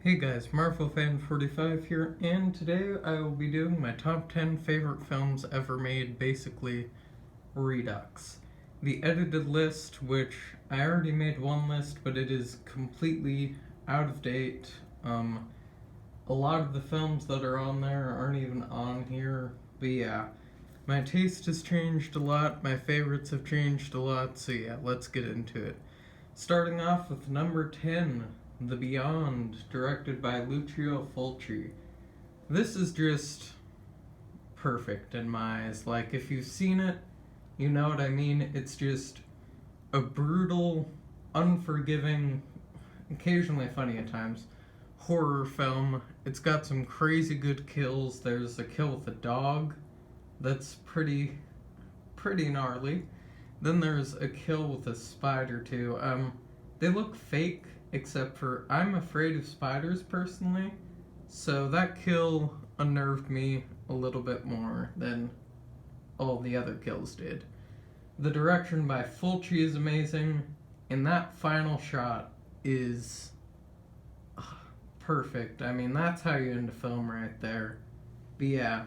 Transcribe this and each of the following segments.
Hey guys, MarvelFan45 here, and today I will be doing my top 10 favorite films ever made, basically Redux. The edited list, which I already made one list, but it is completely out of date. A lot of the films that are on there aren't even on here, but yeah. My taste has changed a lot, my favorites have changed a lot, so yeah, let's get into it. Starting off with number 10, The Beyond, directed by Lucio Fulci. This is just perfect in my eyes. Like, if you've seen it, you know what I mean. It's just a brutal, unforgiving, occasionally funny at times, horror film. It's got some crazy good kills. There's a kill with a dog that's pretty gnarly. Then there's a kill with a spider too. They look fake, except for I'm afraid of spiders personally, so that kill unnerved me a little bit more than all the other kills did. The direction by Fulci is amazing, and that final shot is perfect. I mean, that's how you end a film right there. But yeah,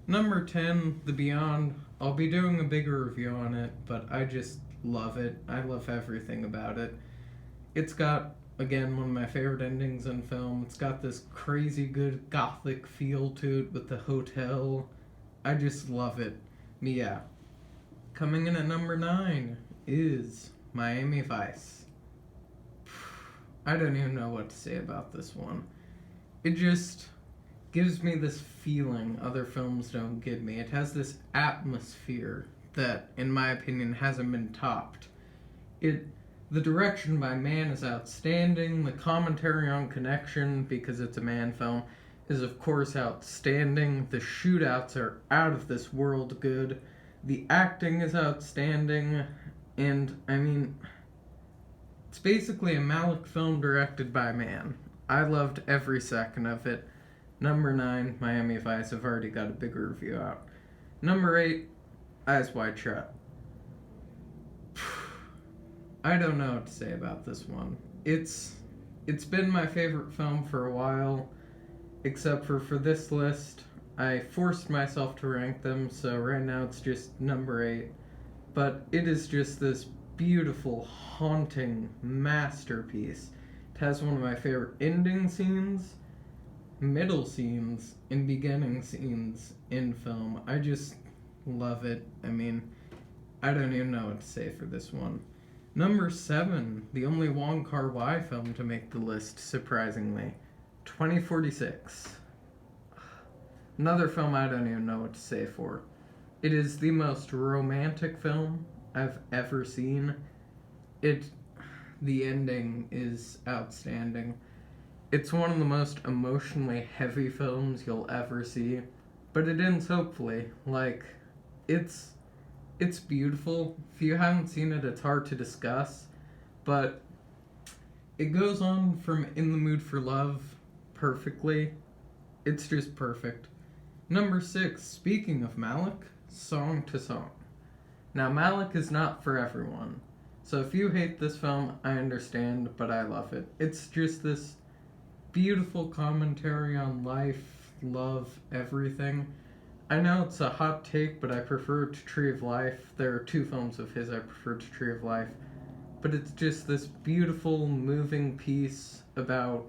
number 10, The Beyond. I'll be doing a bigger review on it, but I just love it. I love everything about it. It's got, again, one of my favorite endings in film. It's got this crazy good gothic feel to it with the hotel. I just love it. But yeah. Coming in at number 9 is Miami Vice. I don't even know what to say about this one. It just gives me this feeling other films don't give me. It has this atmosphere that, in my opinion, hasn't been topped. The direction by Mann is outstanding. The commentary on connection, because it's a Mann film, is of course outstanding. The shootouts are out of this world good. The acting is outstanding. And, I mean, it's basically a Malick film directed by Mann. I loved every second of it. Number 9, Miami Vice. I've already got a bigger review out. Number 8, Eyes Wide Shut. I don't know what to say about this one. It's been my favorite film for a while, except for this list. I forced myself to rank them, so right now it's just number 8. But it is just this beautiful, haunting masterpiece. It has one of my favorite ending scenes, middle scenes, and beginning scenes in film. I just love it. I mean, I don't even know what to say for this one. Number 7, the only Wong Kar-wai film to make the list, surprisingly, 2046. Another film I don't even know what to say for. It is the most romantic film I've ever seen. The ending is outstanding. It's one of the most emotionally heavy films you'll ever see, but it ends hopefully. Like, it's beautiful. If you haven't seen it, it's hard to discuss, but it goes on from In the Mood for Love perfectly. It's just perfect. Number 6, speaking of Malick, Song to Song. Now, Malick is not for everyone, so if you hate this film, I understand, but I love it. It's just this beautiful commentary on life, love, everything. I know it's a hot take, but I prefer To Tree of Life. There are 2 films of his I prefer To Tree of Life. But it's just this beautiful, moving piece about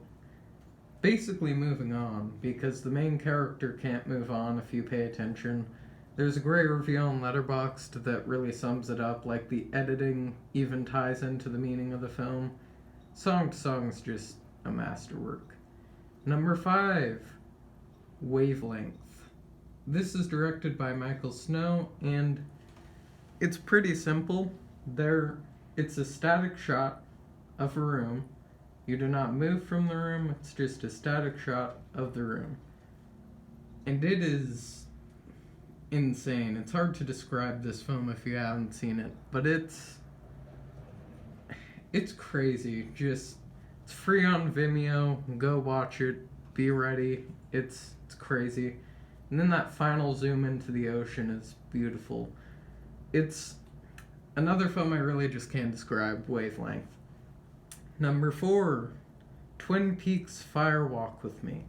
basically moving on, because the main character can't move on if you pay attention. There's a great review on Letterboxd that really sums it up, like the editing even ties into the meaning of the film. Song to Song is just a masterwork. Number 5, Wavelength. This is directed by Michael Snow, and it's pretty simple. It's a static shot of a room. You do not move from the room, it's just a static shot of the room. And it is insane. It's hard to describe this film if you haven't seen it, but it's crazy. It's free on Vimeo. Go watch it. Be ready. It's crazy. And then that final zoom into the ocean is beautiful. It's another film I really just can't describe, Wavelength. Number 4, Twin Peaks Fire Walk with Me.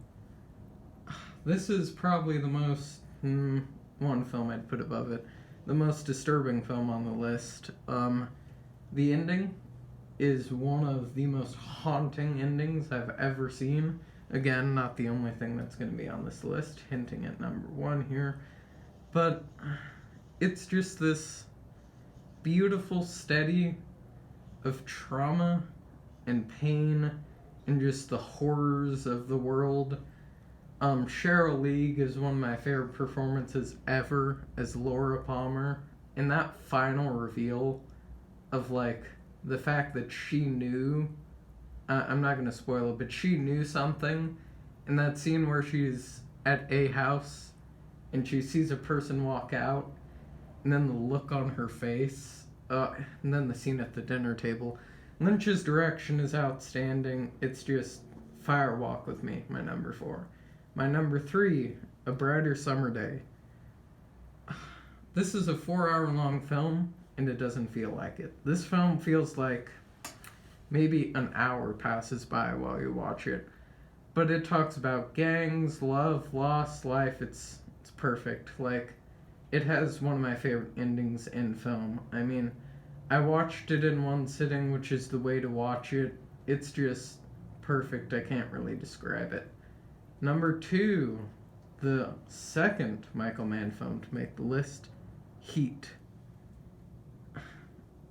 This is probably the most, one film I'd put above it, the most disturbing film on the list. The ending is one of the most haunting endings I've ever seen. Again, not the only thing that's going to be on this list, hinting at number one here. But it's just this beautiful study of trauma and pain and just the horrors of the world. Cheryl Lee is one of my favorite performances ever as Laura Palmer. And that final reveal of, like, the fact that she knew, I'm not going to spoil it, but she knew something. In that scene where she's at a house and she sees a person walk out, and then the look on her face, and then the scene at the dinner table. Lynch's direction is outstanding. It's just Fire Walk with Me, my number 4. My number 3, A Brighter Summer Day. This is a 4-hour-long film, and it doesn't feel like it. This film feels like maybe an hour passes by while you watch it. But it talks about gangs, love, loss, life. It's perfect. Like, it has one of my favorite endings in film. I mean, I watched it in one sitting, which is the way to watch it. It's just perfect. I can't really describe it. Number 2, the second Michael Mann film to make the list, Heat.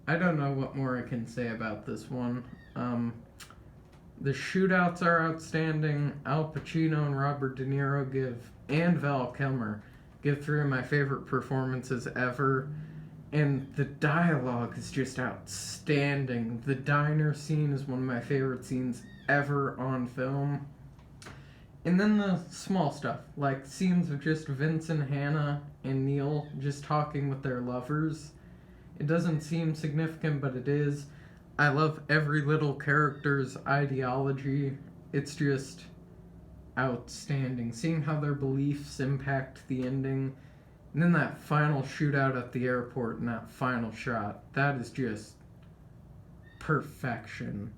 I don't know what more I can say about this one. The shootouts are outstanding. Al Pacino and Robert De Niro and Val Kilmer give 3 of my favorite performances ever. And the dialogue is just outstanding. The diner scene is one of my favorite scenes ever on film. And then the small stuff, like scenes of just Vince and Hannah and Neil just talking with their lovers. It doesn't seem significant, but it is. I love every little character's ideology. It's just outstanding. Seeing how their beliefs impact the ending. And then that final shootout at the airport and that final shot. That is just perfection.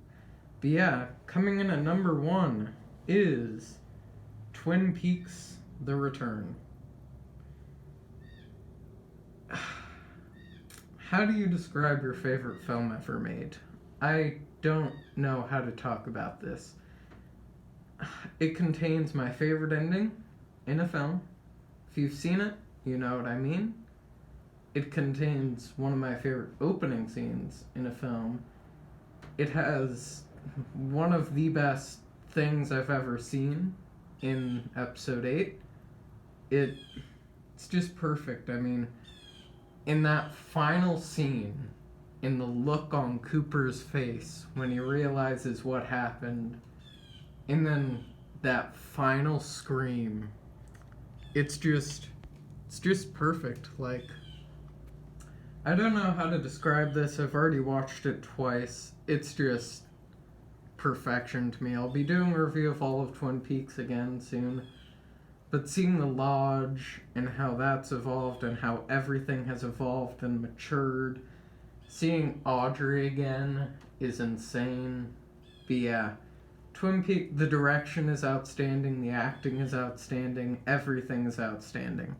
But yeah, coming in at number 1 is Twin Peaks: The Return. How do you describe your favorite film ever made? I don't know how to talk about this. It contains my favorite ending in a film. If you've seen it, you know what I mean. It contains one of my favorite opening scenes in a film. It has one of the best things I've ever seen in episode 8. It's just perfect. I mean, in that final scene, in the look on Cooper's face when he realizes what happened, and then that final scream, it's just perfect. Like, I don't know how to describe this. I've already watched it twice. It's just perfection to me. I'll be doing a review of all of Twin Peaks again soon. But seeing the Lodge and how that's evolved and how everything has evolved and matured, seeing Audrey again is insane. But yeah, Twin Peaks, the direction is outstanding, the acting is outstanding, everything is outstanding.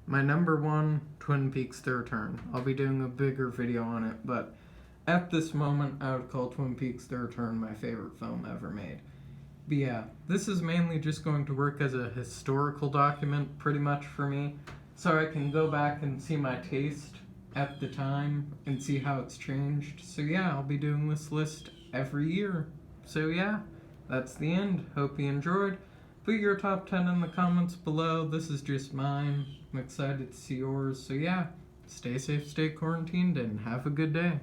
My number 1, Twin Peaks: The Return. I'll be doing a bigger video on it, but at this moment, I would call Twin Peaks: The Return my favorite film ever made. But yeah, this is mainly just going to work as a historical document, pretty much for me, so I can go back and see my taste at the time and see how it's changed. So yeah, I'll be doing this list every year. So yeah, that's the end. Hope you enjoyed. Put your top 10 in the comments below. This is just mine. I'm excited to see yours. So yeah, stay safe, stay quarantined, and have a good day.